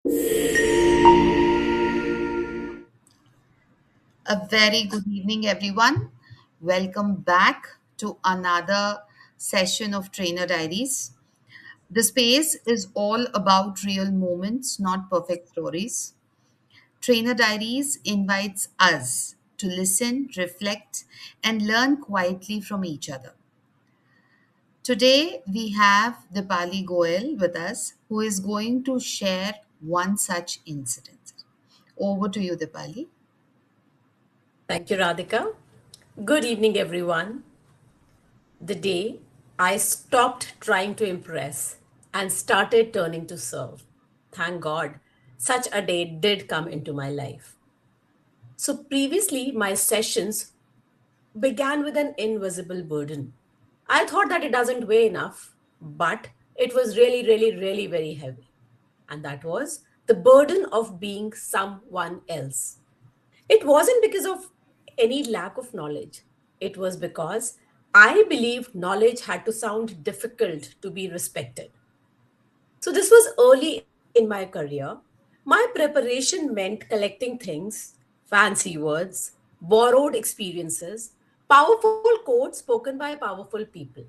A very good evening, everyone. Welcome back to another session of Trainer Diaries. The space is all about real moments, not perfect stories. Trainer Diaries invites us to listen, reflect, and learn quietly from each other. Today, we have Dipali Goel with us, who is going to share one such incident. Over to you, Dipali. Thank you, Radhika. Good evening, everyone. The day I stopped trying to impress and started turning to serve. Thank God, such a day did come into my life. So, previously, my sessions began with an invisible burden. I thought that it doesn't weigh enough, but it was really very heavy. And that was the burden of being someone else. It wasn't because of any lack of knowledge. It was because I believed knowledge had to sound difficult to be respected. So, this was early in my career. My preparation meant collecting things, fancy words, borrowed experiences, powerful quotes spoken by powerful people.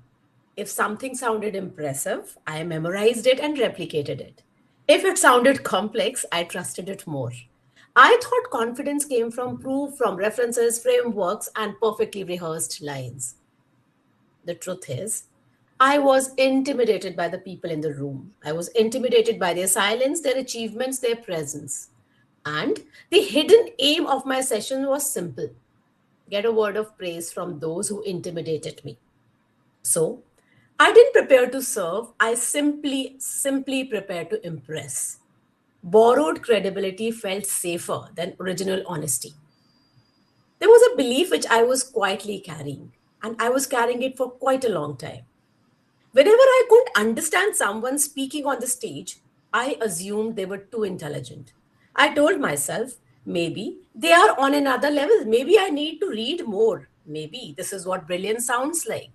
If something sounded impressive, I memorized it and replicated it. If it sounded complex, I trusted it more. I thought confidence came from proof, from references, frameworks, and perfectly rehearsed lines. The truth is, I was intimidated by the people in the room. I was intimidated by their silence, their achievements, their presence. And the hidden aim of my session was simple: get a word of praise from those who intimidated me. So, I didn't prepare to serve, I simply prepared to impress. Borrowed credibility felt safer than original honesty. There was a belief which I was quietly carrying, and I was carrying it for quite a long time. Whenever I couldn't understand someone speaking on the stage, I assumed they were too intelligent. I told myself, maybe they are on another level. Maybe I need to read more. Maybe this is what brilliance sounds like.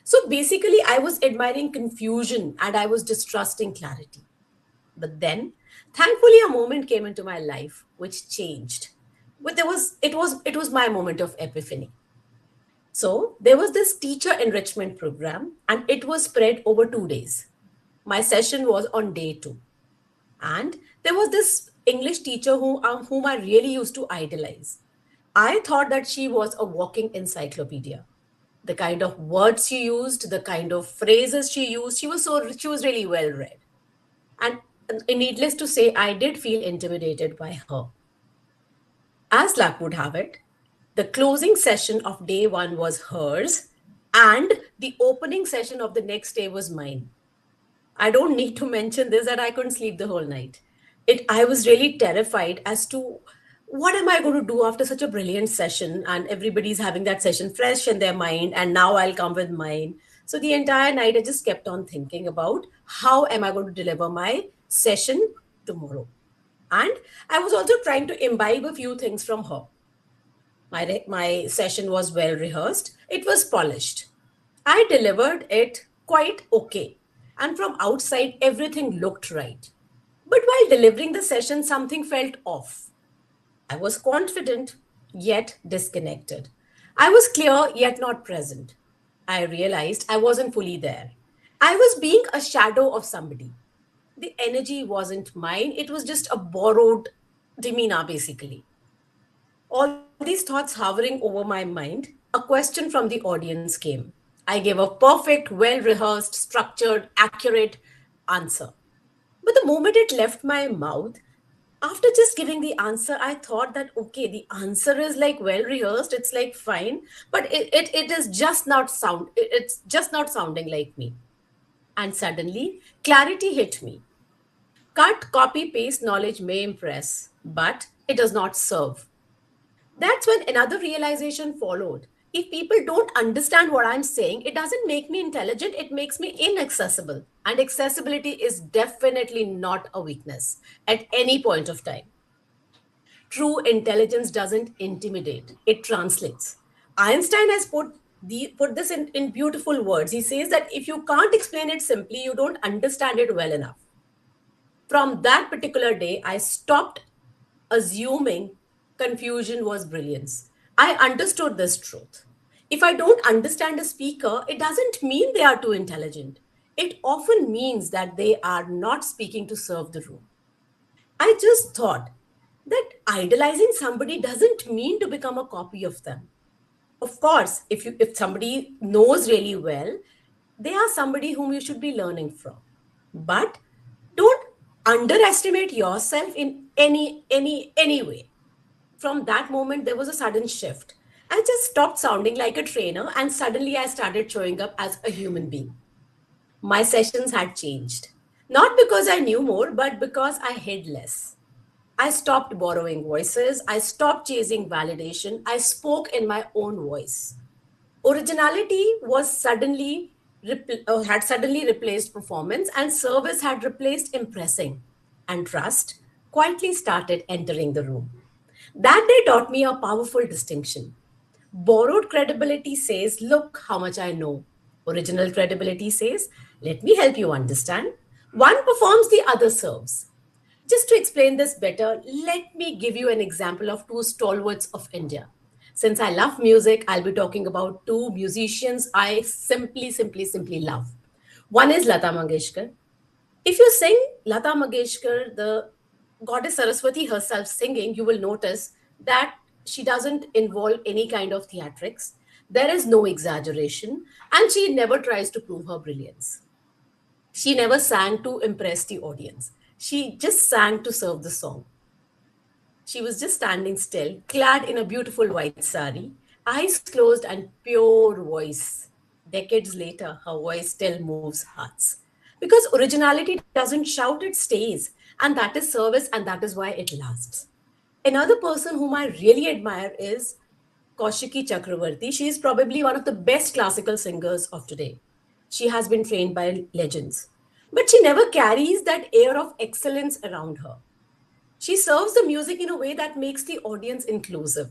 So basically, I was admiring confusion and I was distrusting clarity. But then, thankfully, a moment came into my life which changed. But it was my moment of epiphany. So there was this teacher enrichment program, and it was spread over 2 days. My session was on day two, and there was this English teacher whom I really used to idolize. I thought that she was a walking encyclopedia. The kind of words she used, the kind of phrases she used, she was really well read. And needless to say, I did feel intimidated by her. As luck would have it, the closing session of day one was hers, and the opening session of the next day was mine. I don't need to mention this that I couldn't sleep the whole night. I was really terrified as to what am I going to do after such a brilliant session, and everybody's having that session fresh in their mind, and now I'll come with mine. So the entire night I just kept on thinking about how am I going to deliver my session tomorrow. And I was also trying to imbibe a few things from her. My session was well rehearsed, it was polished. I delivered it quite okay. And from outside, everything looked right. But while delivering the session, something felt off. I was confident, yet disconnected. I was clear, yet not present. I realized I wasn't fully there. I was being a shadow of somebody. The energy wasn't mine, it was just a borrowed demeanor, basically. All these thoughts hovering over my mind, a question from the audience came. I gave a perfect, well rehearsed, structured, accurate answer. But the moment it left my mouth, after just giving the answer, I thought that okay, the answer is like well rehearsed, it's like fine, but it is just not it's just not sounding like me. And suddenly, clarity hit me. Cut, copy, paste knowledge may impress, but it does not serve. That's when another realization followed. If people don't understand what I'm saying, it doesn't make me intelligent, it makes me inaccessible. And accessibility is definitely not a weakness at any point of time. True intelligence doesn't intimidate, it translates. Einstein has put this in beautiful words. He says that if you can't explain it simply, you don't understand it well enough. From that particular day, I stopped assuming confusion was brilliance. I understood this truth. If I don't understand a speaker, it doesn't mean they are too intelligent. It often means that they are not speaking to serve the room. I just thought that idolizing somebody doesn't mean to become a copy of them. Of course, if somebody knows really well, they are somebody whom you should be learning from. But don't underestimate yourself in any way. From that moment there was a sudden shift. I just stopped sounding like a trainer and suddenly I started showing up as a human being. My sessions had changed, not because I knew more but because I hid less. I stopped borrowing voices, I stopped chasing validation, I spoke in my own voice. Originality was had suddenly replaced performance, and service had replaced impressing, and trust quietly started entering the room. That day taught me a powerful distinction. Borrowed credibility says, look how much I know. Original credibility says, let me help you understand. One performs, the other serves. Just to explain this better, let me give you an example of two stalwarts of India. Since I love music, I'll be talking about two musicians I simply love. One is Lata Mangeshkar. If you sing Lata Mangeshkar, the goddess Saraswati herself singing, you will notice that she doesn't involve any kind of theatrics. There is no exaggeration, and she never tries to prove her brilliance. She never sang to impress the audience. She just sang to serve the song. She was just standing still, clad in a beautiful white sari, eyes closed and pure voice. Decades later, her voice still moves hearts. Because originality doesn't shout, it stays. And that is service, and that is why it lasts. Another person whom I really admire is Kaushiki Chakravarti. She is probably one of the best classical singers of today. She has been trained by legends. But she never carries that air of excellence around her. She serves the music in a way that makes the audience inclusive.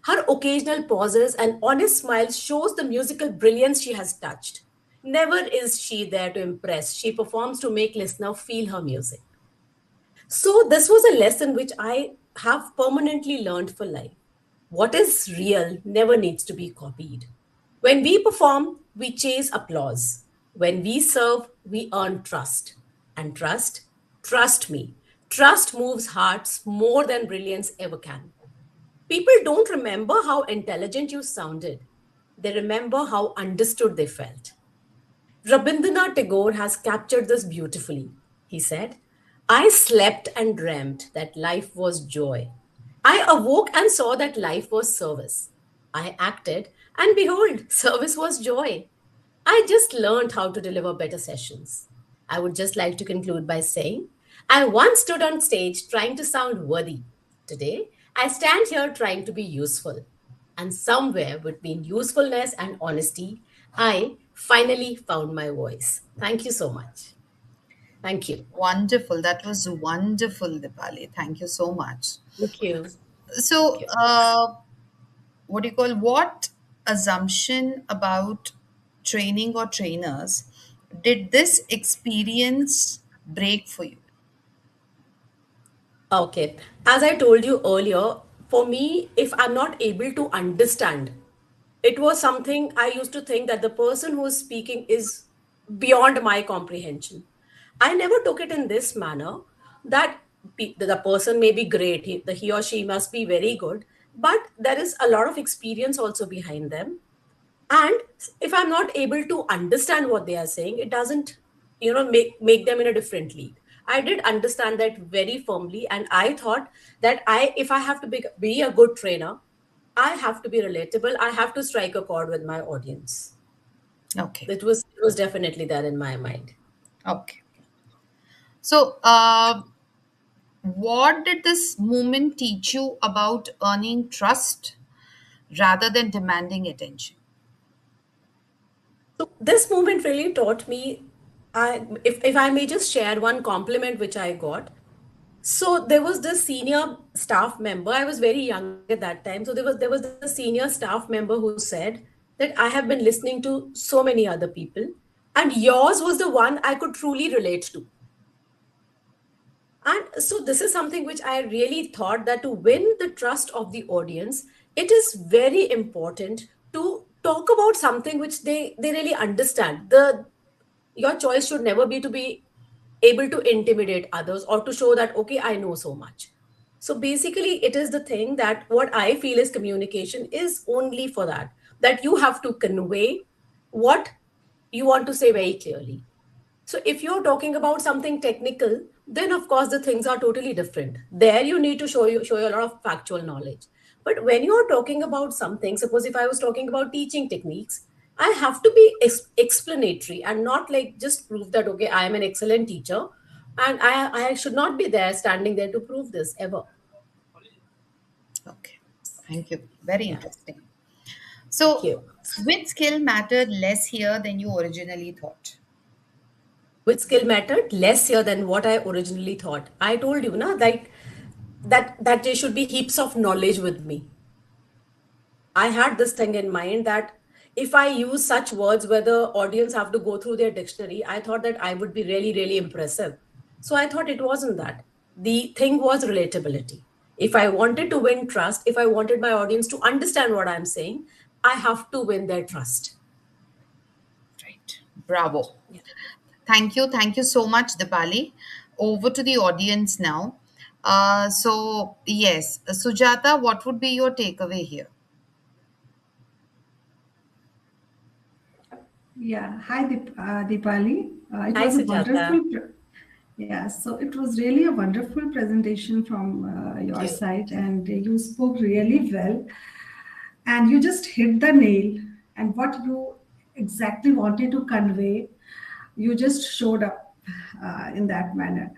Her occasional pauses and honest smiles shows the musical brilliance she has touched. Never is she there to impress. She performs to make listener feel her music. So this was a lesson which I have permanently learned for life. What is real never needs to be copied. When we perform, we chase applause. When we serve, we earn trust. And trust me, trust moves hearts more than brilliance ever can. People don't remember how intelligent you sounded, they remember how understood they felt. Rabindranath Tagore has captured this beautifully. He said, I slept and dreamt that life was joy. I awoke and saw that life was service. I acted, and behold, service was joy. I just learned how to deliver better sessions. I would just like to conclude by saying, I once stood on stage trying to sound worthy. Today, I stand here trying to be useful. And somewhere between usefulness and honesty, I finally found my voice. Thank you so much. Thank you. Wonderful. That was wonderful, Dipali. Thank you so much. Thank you. Thank So, you. what do you call what assumption about training or trainers did this experience break for you? Okay. As I told you earlier, for me, if I'm not able to understand, it was something I used to think that the person who is speaking is beyond my comprehension. I never took it in this manner that the person may be great, he or she must be very good, but there is a lot of experience also behind them. And if I'm not able to understand what they are saying, it doesn't make them in a different league. I did understand that very firmly, and I thought that if I have to be a good trainer, I have to be relatable, I have to strike a chord with my audience. Okay. It was definitely there in my mind. Okay. So, what did this moment teach you about earning trust rather than demanding attention? So this moment really taught me, if I may just share one compliment which I got. So there was this senior staff member. I was very young at that time. So there was the senior staff member who said that I have been listening to so many other people, and yours was the one I could truly relate to. And so this is something which I really thought that to win the trust of the audience, it is very important to talk about something which they really understand. Your choice should never be to be able to intimidate others or to show that okay, I know so much. So basically it is the thing that what I feel is communication is only for that you have to convey what you want to say very clearly. So if you're talking about something technical, then of course the things are totally different. There you need to show you a lot of factual knowledge. But when you're talking about something, suppose if I was talking about teaching techniques, I have to be explanatory and not like just prove that okay, I am an excellent teacher, and I should not be there standing there to prove this ever. Okay, thank you. Very Yeah. interesting. Thank So, you. which skill mattered less here than you originally thought? Which skill mattered less here than what I originally thought. I told you, na, that there should be heaps of knowledge with me. I had this thing in mind that if I use such words where the audience have to go through their dictionary, I thought that I would be really, really impressive. So I thought it wasn't that. The thing was relatability. If I wanted to win trust, if I wanted my audience to understand what I'm saying, I have to win their trust. Right. Bravo. Yeah. Thank you. Thank you so much, Dipali. Over to the audience now. Yes, Sujata, what would be your takeaway here? Yeah, hi Deepali. It Hi, was a Sujata. yeah. So it was really a wonderful presentation from Thank your you. side, and you spoke really well, and you just hit the nail. And what you exactly wanted to convey, you just showed up in that manner.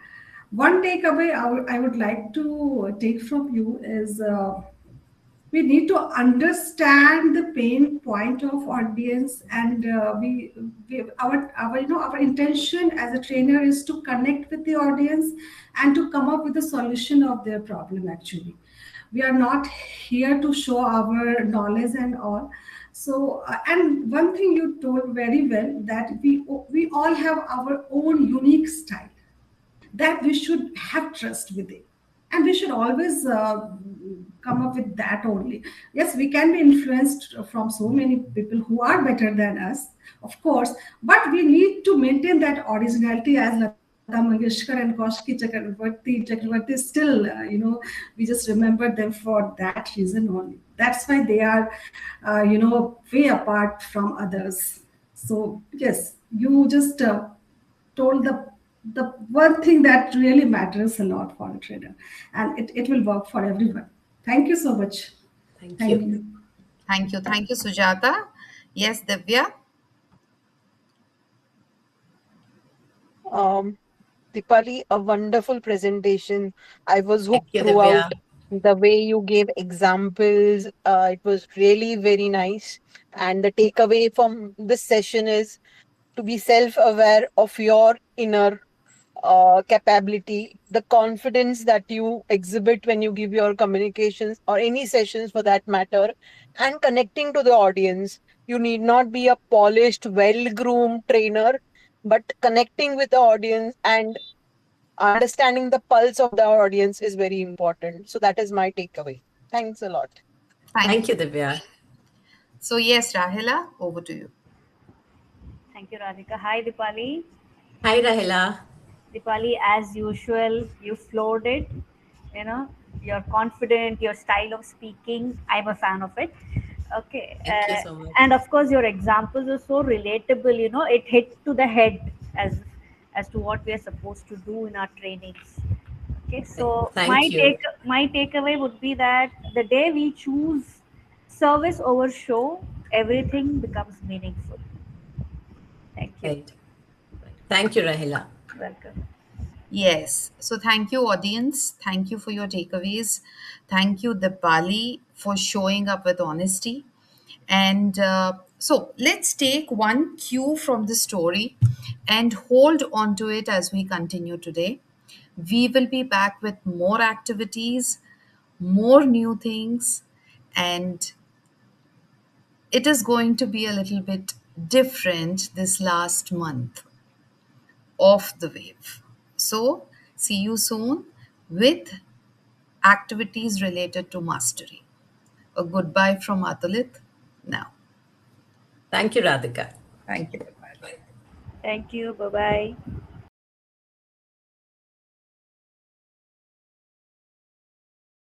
One takeaway I would like to take from you is. We need to understand the pain point of audience, and we our our intention as a trainer is to connect with the audience and to come up with a solution of their problem. Actually, we are not here to show our knowledge and all. So and one thing you told very well, that we all have our own unique style, that we should have trust with it, and we should always come up with that only. Yes, we can be influenced from so many people who are better than us, of course, but we need to maintain that originality, as Lata Mangeshkar and Koshki Chakravarti still, we just remember them for that reason only. That's why they are, way apart from others. So yes, you just told the one thing that really matters a lot for a trader, and it will work for everyone. Thank you so much. Thank Thank you. you. Thank you. Thank you, Sujata. Yes, Divya. Um, Dipali, a wonderful presentation. I was Thank hooked you, throughout. Divya. The way you gave examples, it was really very nice. And the takeaway from this session is to be self-aware of your inner capability, the confidence that you exhibit when you give your communications or any sessions for that matter, and connecting to the audience. You need not be a polished, well groomed trainer, but connecting with the audience and understanding the pulse of the audience is very important. So, that is my takeaway. Thanks a lot. Thank Thank you. you, Divya. So, yes, Rahila, over to you. Thank you, Radhika. Hi, Dipali. Hi, Rahila. Dipali, as usual, you floored it. You know, you're confident, your style of speaking, I'm a fan of it. Okay. Thank you so much. And of course, your examples are so relatable, it hit to the head as to what we are supposed to do in our trainings. Okay, so Thank you. my takeaway would be that the day we choose service over show, everything becomes meaningful. Thank you. Right. Thank you, Rahila. Welcome. Yes. So, thank you, audience. Thank you for your takeaways. Thank you, Dipali, for showing up with honesty. And let's take one cue from the story and hold on to it as we continue today. We will be back with more activities, more new things, and it is going to be a little bit different this last month of the wave. So See you soon with activities related to mastery. A goodbye from Atulit now. Thank you, Radhika. Thank you. Thank you. Bye bye.